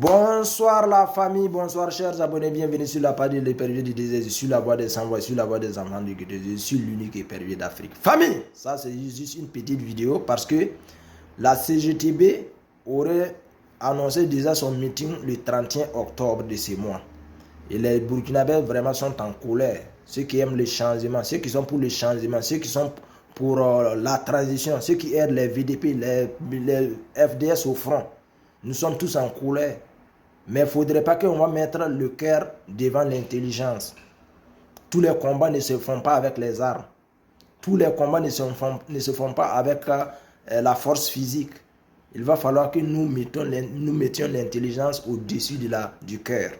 Bonsoir la famille, bonsoir chers abonnés, bienvenue sur la page de l'épervier du désert, je suis la voix des sans-voix, je suis la voix des enfants du désert, je suis l'unique épervier d'Afrique. Famille, ça c'est juste une petite vidéo parce que la CGTB aurait annoncé déjà son meeting le 31 octobre de ce mois. Et les Burkinabés vraiment sont en colère, ceux qui aiment le changement, ceux qui sont pour le changement, ceux qui sont pour la transition, ceux qui aident les VDP, les FDS au front. Nous sommes tous en colère. Mais il ne faudrait pas qu'on va mettre le cœur devant l'intelligence. Tous les combats ne se font pas avec les armes. Tous les combats ne se font pas avec la force physique. Il va falloir que nous mettions l'intelligence au-dessus du cœur.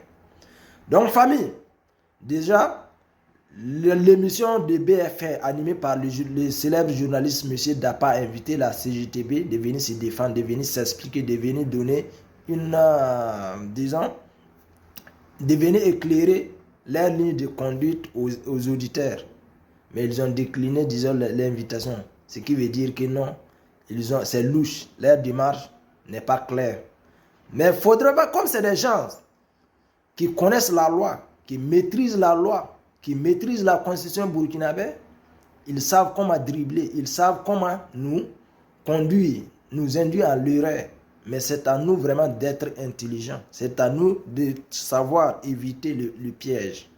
Donc famille, déjà, l'émission de BFM animée par le célèbre journaliste M. Dapa a invité la CGTB de venir se défendre, de venir s'expliquer, de venir donner de venir éclairer leur ligne de conduite aux auditeurs. Mais ils ont décliné, disons, l'invitation. Ce qui veut dire que non, c'est louche, leur démarche n'est pas claire. Mais il ne faudrait pas, comme c'est des gens qui connaissent la loi, qui maîtrisent la loi, qui maîtrisent la constitution burkinabé, ils savent comment dribbler, ils savent comment nous conduire, nous induire à l'erreur. Mais c'est à nous vraiment d'être intelligents. C'est à nous de savoir éviter le piège.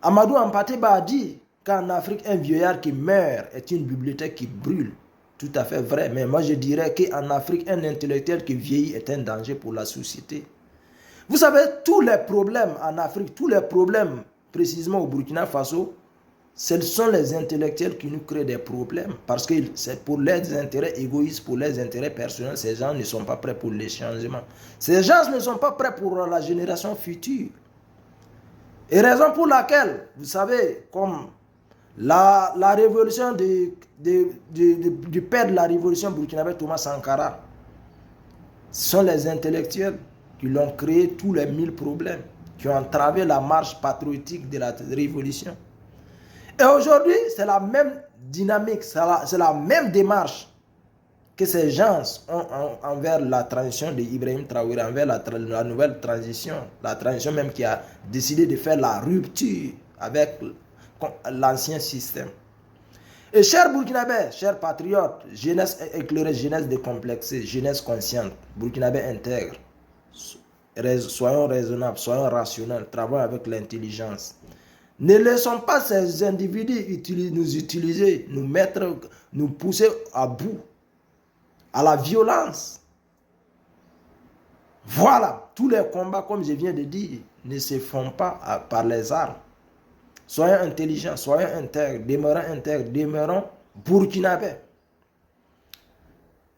Amadou Hampâté-Bâ a dit qu'en Afrique, un vieillard qui meurt est une bibliothèque qui brûle. Tout à fait vrai. Mais moi, je dirais qu'en Afrique, un intellectuel qui vieillit est un danger pour la société. Vous savez, tous les problèmes en Afrique, tous les problèmes précisément au Burkina Faso, ce sont les intellectuels qui nous créent des problèmes parce que c'est pour leurs intérêts égoïstes, pour leurs intérêts personnels. Ces gens ne sont pas prêts pour les changements. Ces gens ne sont pas prêts pour la génération future. Et raison pour laquelle, vous savez, comme la révolution du père de la révolution burkinabé, Thomas Sankara, ce sont les intellectuels qui l'ont créé tous les 1000 problèmes, qui ont entravé la marche patriotique de la révolution. Et aujourd'hui, c'est la même dynamique, c'est la même démarche que ces gens ont envers la transition d'Ibrahim Traoré, envers la nouvelle transition, la transition même qui a décidé de faire la rupture avec l'ancien système. Et chers Burkinabés, chers patriotes, jeunesse éclairée, jeunesse décomplexée, jeunesse consciente, Burkinabés intègre, soyons raisonnables, soyons rationnels, travaillons avec l'intelligence. Ne laissons pas ces individus nous utiliser, nous pousser à bout, à la violence. Voilà, tous les combats, comme je viens de dire, ne se font pas par les armes. Soyons intelligents, soyons intègres, demeurons burkinabés.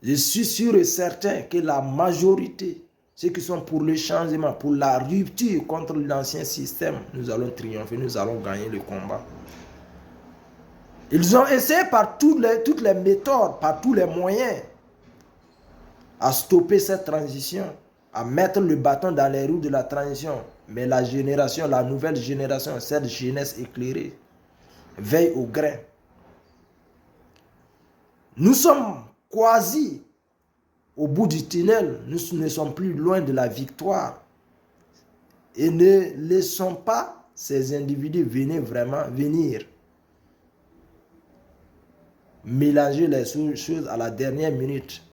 Je suis sûr et certain que la majorité, ceux qui sont pour le changement, pour la rupture contre l'ancien système, nous allons triompher, nous allons gagner le combat. Ils ont essayé par toutes les méthodes, par tous les moyens, à stopper cette transition, à mettre le bâton dans les roues de la transition. Mais la génération, la nouvelle génération, cette jeunesse éclairée, veille au grain. Nous sommes quasi au bout du tunnel, nous ne sommes plus loin de la victoire. Et ne laissons pas ces individus venir mélanger les choses à la dernière minute.